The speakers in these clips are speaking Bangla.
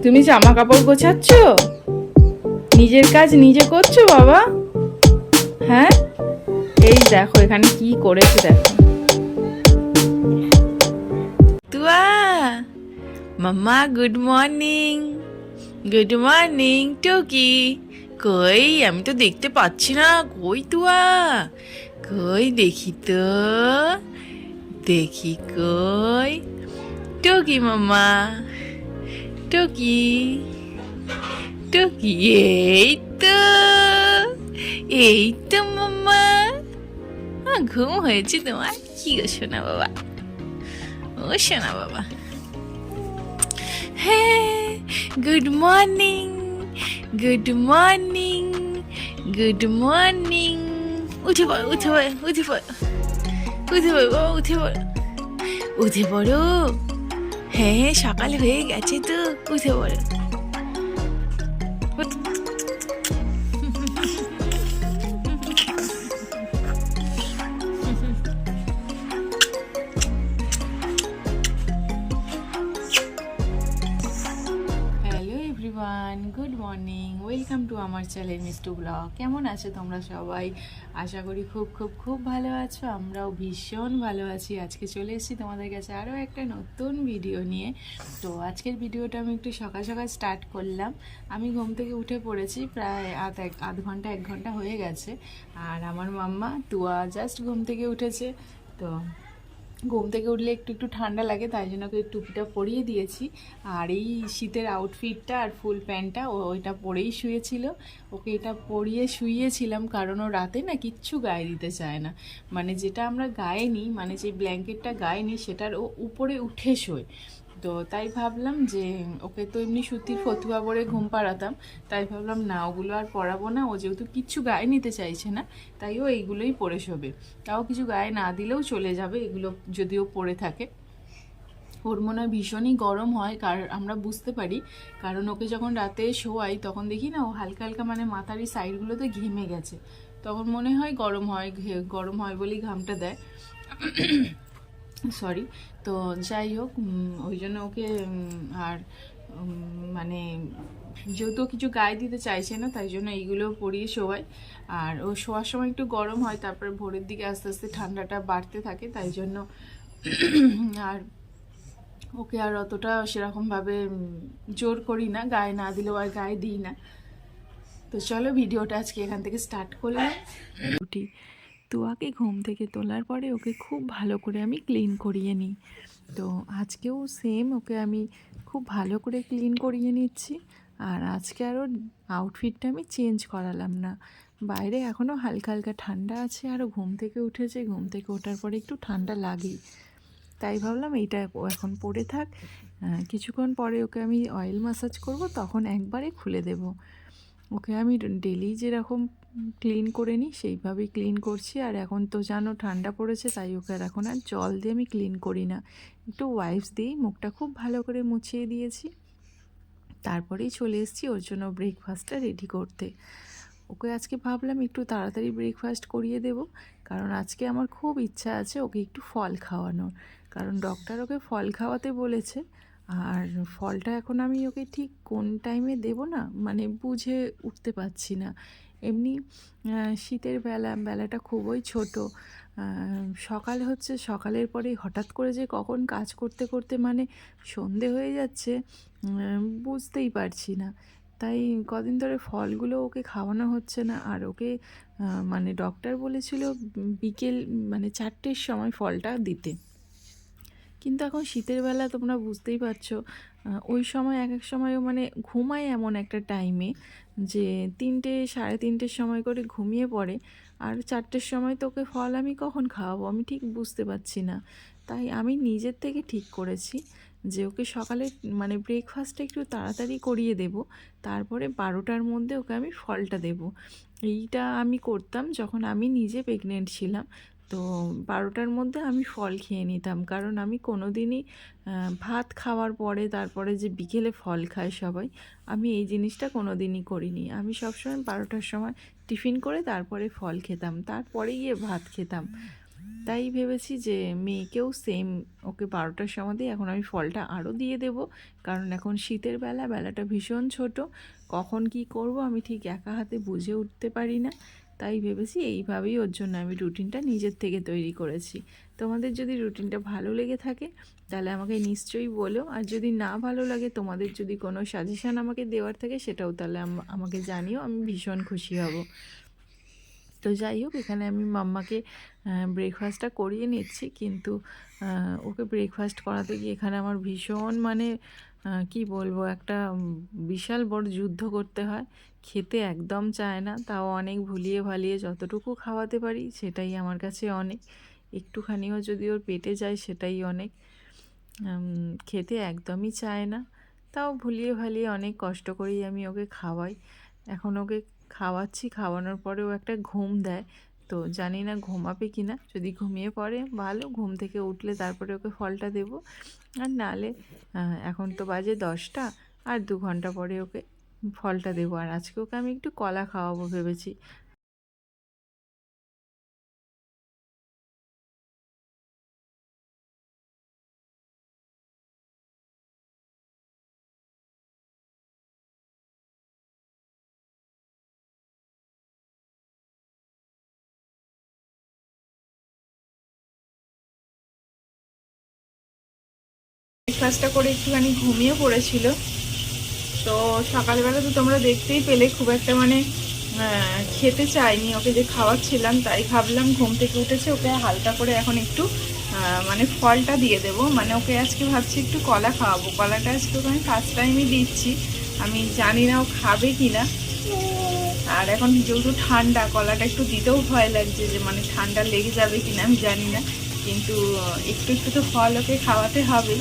তুমি জামা কাপড় গোছাচ্ছ? নিজের কাজ নিজে করছো বাবা? হ্যাঁ, এই দেখো এখানে কি করেছে দেখো। তুয়া, মাম্মা গুড মর্নিং। গুড মর্নিং টুকি। কই, আমি তো দেখতে পাচ্ছি না। কই তুয়া? কই দেখি তো, দেখি কই। টুকি মাম্মা, টুকি, টুকি। এই তো মাম্মা। ঘুম হয়েছে তোমার? কি গো শোনা বাবা, ও শোনা বাবা। হ্যাঁ, good morning, good morning, good morning. উঠে পড়ো, উঠে পড়ো, উঠে পড়ো, উঠে পড়ো বাবা, উঠে পড়ো, উঠে পড়ো। হ্যাঁ, সকাল হয়ে গেছে তো, উঠে পড়ো। Hello everyone, good morning, welcome to আমার চ্যানেল মিষ্টু ব্লগ। কেমন আছো তোমরা সবাই? আশা করি খুব খুব খুব ভালো আছো। আমরাও ভীষণ ভালো আছি। আজকে চলে এসেছি তোমাদের কাছে আরও একটা নতুন ভিডিও নিয়ে। তো আজকের ভিডিওটা আমি একটু সকাল সকাল স্টার্ট করলাম। আমি ঘুম থেকে উঠে পড়েছি, প্রায় আধ ঘন্টা 1 ঘন্টা হয়ে গেছে। আর আমার মাম্মা তুয়া জাস্ট ঘুম থেকে উঠেছে। তো ঘুম থেকে উঠলে একটু একটু ঠান্ডা লাগে, তাই জন্য ওকে টুপিটা পরিয়ে দিয়েছি। আর এই শীতের আউটফিটটা আর ফুল প্যান্টটা ওইটা পরেই শুয়েছিল। ওকে এটা পরিয়ে শুইয়েছিলাম, কারণ ও রাতে না কিচ্ছু গায়ে দিতে চায় না। মানে যেটা আমরা গায়ে নিই, মানে যে ব্ল্যাঙ্কেটটা গায়ে নিই, সেটার ও উপরে উঠে শোয়। তো তাই ভাবলাম যে ওকে তো এমনি সুতির ফতুয়া পরে ঘুম পাড়াতাম, তাই ভাবলাম না, ওগুলো আর পরাবো না। ও যেহেতু কিচ্ছু গায়ে নিতে চাইছে না, তাই ও এইগুলোই পরে শোবে। তাও কিছু গায়ে না দিলেও চলে যাবে এগুলো যদিও পরে থাকে। ওর মনে হয় ভীষণই গরম হয়, কারণ আমরা বুঝতে পারি, কারণ ওকে যখন রাতে শোয়াই তখন দেখি না ও হালকা হালকা মানে মাথার এই সাইডগুলোতে ঘেমে গেছে। তখন মনে হয় গরম হয়, গরম হয় বলেই ঘামটা দেয়। সরি। তো যাই হোক, ওই জন্য ওকে আর মানে যেহেতু কিছু গায়ে দিতে চাইছে না, তাই জন্য এইগুলো পরিয়ে শোয়াই। আর ও শোয়ার সময় একটু গরম হয়, তারপরে ভোরের দিকে আস্তে আস্তে ঠান্ডাটা বাড়তে থাকে, তাই জন্য আর ওকে আর অতটা সেরকমভাবে জোর করি না, গায়ে না দিলেও আর গায়ে দিই না। তো চলো ভিডিওটা আজকে এখান থেকে স্টার্ট করলাম। উঠি, তুয়াকে ঘুম থেকে তোলার পরে ওকে খুব ভালো করে আমি ক্লিন করিয়ে নিই। তো আজকেও সেম ওকে আমি খুব ভালো করে ক্লিন করিয়ে নিচ্ছি। আর আজকে আরও আউটফিটটা আমি চেঞ্জ করালাম না। বাইরে এখনও হালকা হালকা ঠান্ডা আছে, আরও ঘুম থেকে উঠেছে, ঘুম থেকে ওঠার পরে একটু ঠান্ডা লাগেই। তাই ভাবলাম এইটা ও এখন পরে থাক, কিছুক্ষণ পরে ওকে আমি অয়েল ম্যাসাজ করব, তখন একবারে খুলে দেব। ওকে আমি ডেলি যেরকম ক্লিন করে নিই সেইভাবেই ক্লিন করছি। আর এখন তো জানো ঠান্ডা পড়েছে, তাই ওকে আর এখন আর জল দিয়ে আমি ক্লিন করি না, একটু ওয়াইপস দিয়েই মুখটা খুব ভালো করে মুছিয়ে দিয়েছি। তারপরেই চলে এসেছি ওর জন্য ব্রেকফাস্টটা রেডি করতে। ওকে আজকে ভাবলাম একটু তাড়াতাড়ি ব্রেকফাস্ট করিয়ে দেব, কারণ আজকে আমার খুব ইচ্ছা আছে ওকে একটু ফল খাওয়ানোর, কারণ ডক্টর ওকে ফল খাওয়াতে বলেছে। আর ফলটা এখন আমি ওকে ঠিক কোন টাইমে দেব না, মানে বুঝে উঠতে পারছি না। এমনি শীতের বেলাটা খুবই ছোট, সকাল হচ্ছে, সকালের পরেই হঠাৎ করে যে কখন কাজ করতে করতে মানে সন্ধে হয়ে যাচ্ছে বুঝতেই পারছি না। তাই কদিন ধরে ফলগুলো ওকে খাওয়ানো হচ্ছে না। আর ওকে মানে ডক্টর বলেছিল বিকেল মানে 4টের সময় ফলটা দিতে, কিন্তু এখন শীতের বেলা তোমরা বুঝতেই পারছো, ওই সময় এক এক সময়ও মানে ঘুমায় এমন একটা টাইমে যে 3টে 3:30টের সময় করে ঘুমিয়ে পড়ে। আর 4টের সময় তোকে ফল আমি কখন খাওয়াবো আমি ঠিক বুঝতে পারছি না। তাই আমি নিজের থেকে ঠিক করেছি যে ওকে সকালে মানে ব্রেকফাস্টটা একটু তাড়াতাড়ি করিয়ে দেব, তারপরে 12টার মধ্যে ওকে আমি ফলটা দেব। এইটা আমি করতাম যখন আমি নিজে প্রেগনেন্ট ছিলাম। তো 12টার মধ্যে আমি ফল খেয়ে নিতাম, কারণ আমি কোনো দিনই ভাত খাওয়ার পরে তারপরে যে বিকেলে ফল খায় সবাই, আমি এই জিনিসটা কোনো দিনই করিনি। আমি সবসময় 12টার সময় টিফিন করে তারপরে ফল খেতাম, তারপরে গিয়ে ভাত খেতাম। তাই ভেবেছি যে মেয়েকেও সেম ওকে 12টার সময় দিয়ে এখন আমি ফলটা আরও দিয়ে দেব, কারণ এখন শীতের বেলা, বেলাটা ভীষণ ছোট, কখন কি করব আমি ঠিক একা হাতে বুঝে উঠতে পারি না। তাই ভেবেছি এইভাবেই ওর জন্য আমি রুটিনটা নিজের থেকে তৈরি করেছি। তোমাদের যদি রুটিনটা ভালো লেগে থাকে তাহলে আমাকে নিশ্চয়ই বলো, আর যদি না ভালো লাগে, তোমাদের যদি কোনো সাজেশান আমাকে দেওয়ার থাকে সেটাও তাহলে আমাকে জানিও, আমি ভীষণ খুশি হব। তো যাই হোক, এখানে আমি মাম্মাকে ব্রেকফাস্টটা করিয়ে নিচ্ছি, কিন্তু ওকে ব্রেকফাস্ট করাতে গিয়ে এখানে আমার ভীষণ মানে কি বলবো, একটা বিশাল বড় যুদ্ধ করতে হয়। খেতে একদম চায় না, তাও অনেক ভুলিয়ে ভালিয়ে যতটুকু খাওয়াতে পারি সেটাই আমার কাছে অনেক। একটুখানিও যদি ওর পেটে যায় সেটাই অনেক। খেতে একদমই চায় না, তাও ভুলিয়ে ভালিয়ে অনেক কষ্ট করেই আমি ওকে খাওয়াই। এখন ওকে খাওয়াচ্ছি, খাওয়ানোর পরেও একটা ঘুম দেয়, তো জানি না ঘুমাবে কি না। যদি ঘুমিয়ে পড়ে ভালো, ঘুম থেকে উঠলে তারপরে ওকে ফলটা দেবো, আর নালে এখন তো বাজে 10টা, আর 2 ঘন্টা পরে ওকে ফলটা দেবো। আর আজকে ওকে আমি একটু কলা খাওয়াবো ভেবেছি। ব্রেকফাস্টটা করে একটুখানি ঘুমিয়ে পড়েছিল, তো সকালবেলা তো তোমরা দেখতেই পেলে খুব একটা মানে খেতে চাইনি। ওকে যে খাওয়াচ্ছিলাম তাই ভাবলাম ঘুম থেকে উঠেছে, ওকে হালকা করে এখন একটু মানে ফলটা দিয়ে দেবো। মানে ওকে আজকে ভাবছি একটু কলা খাওয়াবো, কলাটা আজকে ওকে আমি ফার্স্ট টাইমই দিচ্ছি, আমি জানি না ও খাবে কি না। আর এখন যেহেতু ঠান্ডা, কলাটা একটু দিতেও ভয় লাগছে, যে মানে ঠান্ডা লেগে যাবে কিনা আমি জানি না, কিন্তু একটু একটু তো ফল ওকে খাওয়াতে হবে।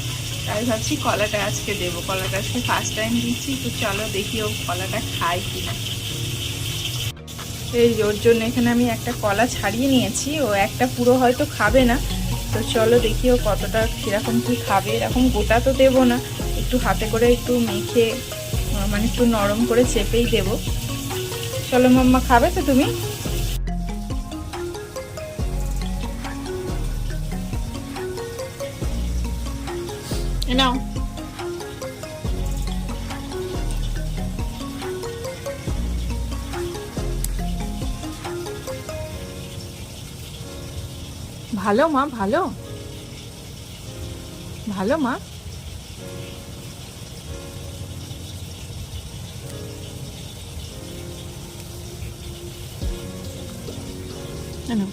তাই ভাবছি কলাটা আজকে দেবো, কলাটা আজকে ফার্স্ট টাইম দিচ্ছি, তো চলো দেখি ও কলাটা খায় কিনা। এই ওর জন্য এখানে আমি একটা কলা ছাড়িয়ে নিয়েছি, ও একটা পুরো হয়তো খাবে না, তো চলো দেখি ও কতটা কীরকম কী খাবে। এরকম গোটা তো দেবো না, একটু হাতে করে একটু মেখে মানে একটু নরম করে চেপেই দেবো। চলো মাম্মা, খাবে তো তুমি? নাও। ভালো মা, ভালো ভালো মা। নাও।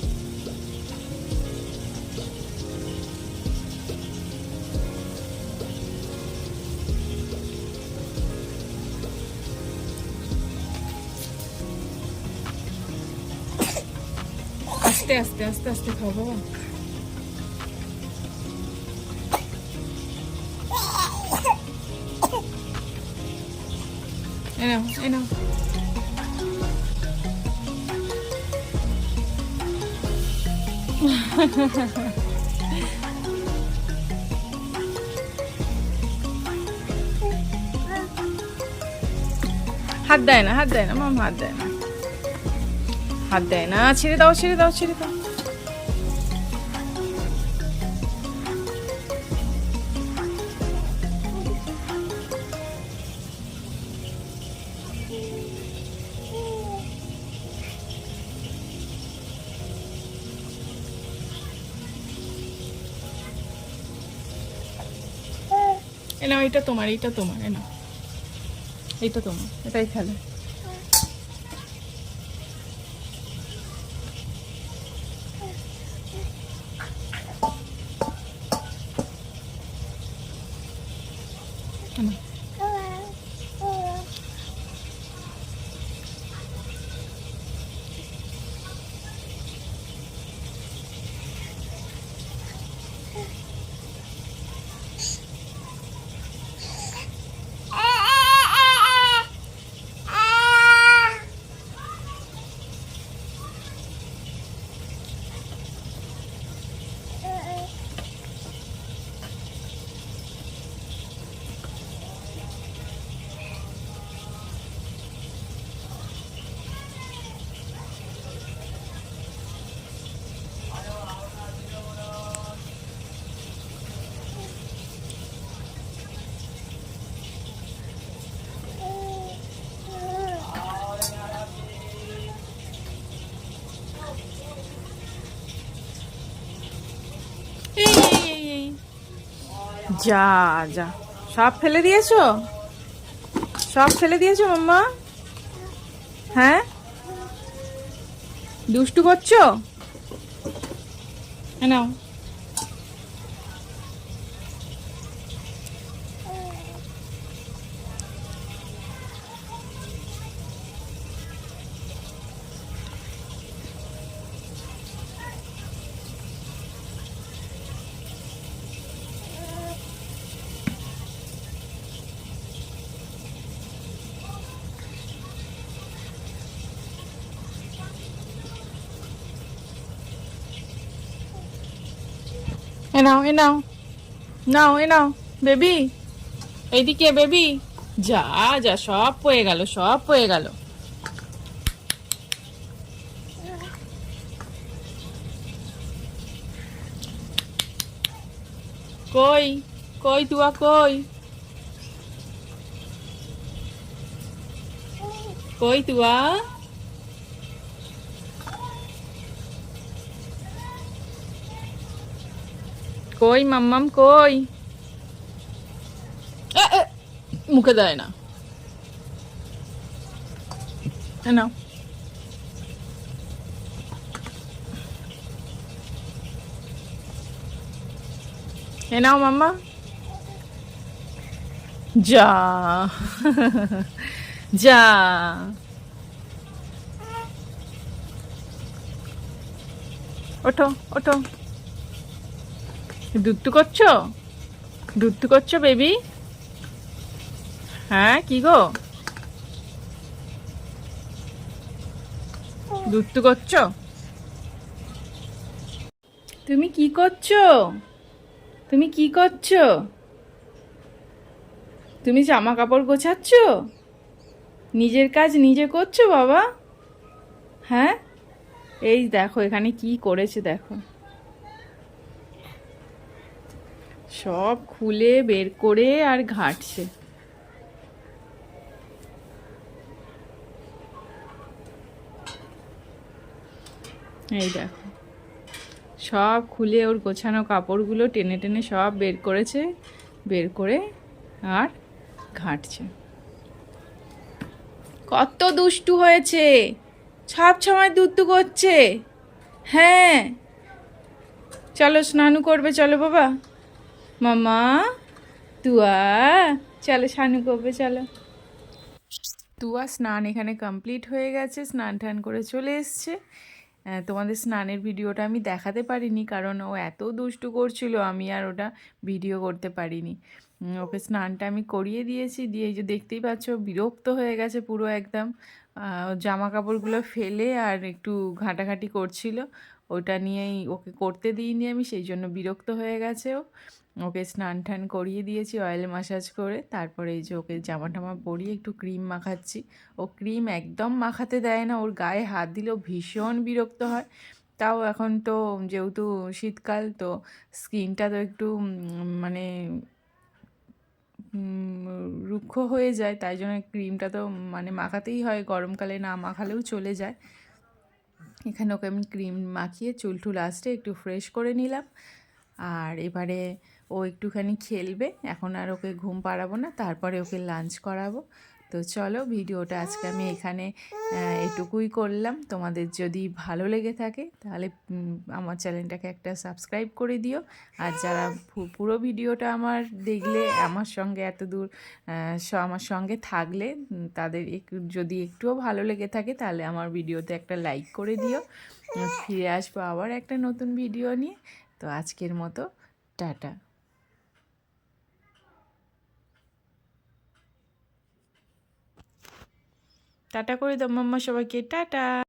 আস্তে আস্তে আস্তে আস্তে খাও বাবা। এনাও এনাও। হাত দেয় না, হাত দেয় না মাম, হাত দেয় না, হাত দেয় না। ছেড়ে দাও, ছেড়ে দাও, ছেড়ে দাও। এনাও, এটা তোমার, এইটা তোমার, এনাও, এইটা তোমার, এটাই খেলে। যা যা, সব ফেলে দিয়েছো? সব ফেলে দিয়েছো মাম্মা? হ্যাঁ, দুষ্টু করছো? নাও। এ নাও, এ নাও, নাও, এ নাও বেবি, এইদিকে বেবি। যা যা, সব পয়ে গেল, সব পয়ে গেল। কই, কই তুয়া, কই, কই তুয়া, কই মাম্মাম, কই? এ, এ, মুখে দেয় না। এ নাও। এ নাও মাম্মা। যা যা, ওঠো ওঠো। দুত্তু করছো? দুত্তু করছো বেবি? হ্যাঁ, কি গো, দুত্তু করছো? তুমি কি করছো? তুমি কি করছো? তুমি জামা কাপড় গোছাচ্ছ? নিজের কাজ নিজে করছো বাবা? হ্যাঁ, এই দেখো এখানে কি করেছে দেখো, সব খুলে বের করে আর ঘাঁটছে। এই দেখো, সব খুলে ওর গোছানো কাপড়গুলো টেনে টেনে সব বের করেছে, বের করে আর ঘাঁটছে। কত দুষ্টু হয়েছে, সব সময় দুষ্টু করছে। হ্যাঁ, চলো স্নানু করবে, চলো বাবা। মামা, তুয়া, চলো স্নানু করবে, চলো। তুয়া স্নান এখানে কমপ্লিট হয়ে গেছে, স্নান টান করে চলে এসছে। তোমাদের স্নানের ভিডিওটা আমি দেখাতে পারিনি, কারণ ও এত দুষ্টু করছিল, আমি আর ওটা ভিডিও করতে পারিনি। ওকে স্নানটা আমি করিয়ে দিয়েছি, দিয়ে এই যে দেখতেই পাচ্ছ বিরক্ত হয়ে গেছে পুরো একদম। জামা কাপড়গুলো ফেলে আর একটু ঘাঁটাঘাঁটি করছিল, ওটা নিয়েই ওকে করতে দিইনি আমি, সেই জন্য বিরক্ত হয়ে গেছে ও। ওকে স্নান টান করিয়ে দিয়েছি অয়েল ম্যাসাজ করে, তারপরে এই যে ওকে জামা টামা পরিয়ে একটু ক্রিম মাখাচ্ছি। ও ক্রিম একদম মাখাতে দেয় না, ওর গায়ে হাত দিলেও ভীষণ বিরক্ত হয়। তাও এখন তো যেহেতু শীতকাল, তো স্কিনটা তো একটু মানে রুক্ষ হয়ে যায়, তাই জন্য ক্রিমটা তো মানে মাখাতেই হয়, গরমকালে না মাখালেও চলে যায়। এখানে ওকে আমি ক্রিম মাখিয়ে চুল টুল আসতে একটু ফ্রেশ করে নিলাম। আর এবারে ও একটুখানি খেলবে, এখন আর ওকে ঘুম পাড়াবো না, তারপরে ওকে লাঞ্চ করাবো। তো চলো, ভিডিওটা আজকে আমি এখানে এটুকুই করলাম। তোমাদের যদি ভালো লেগে থাকে তাহলে আমার চ্যানেলটাকে একটা সাবস্ক্রাইব করে দিও। আর যারা পুরো ভিডিওটা আমার দেখলে, আমার সঙ্গে এত দূর আমার সঙ্গে থাকলে, তাদের যদি একটুও ভালো লেগে থাকে তাহলে আমার ভিডিওতে একটা লাইক করে দিও। ফিরে আসবো আবার একটা নতুন ভিডিও নিয়ে। তো আজকের মতো টাটা। টাটা করে দাও মাম্মা সবাইকে, টাটা।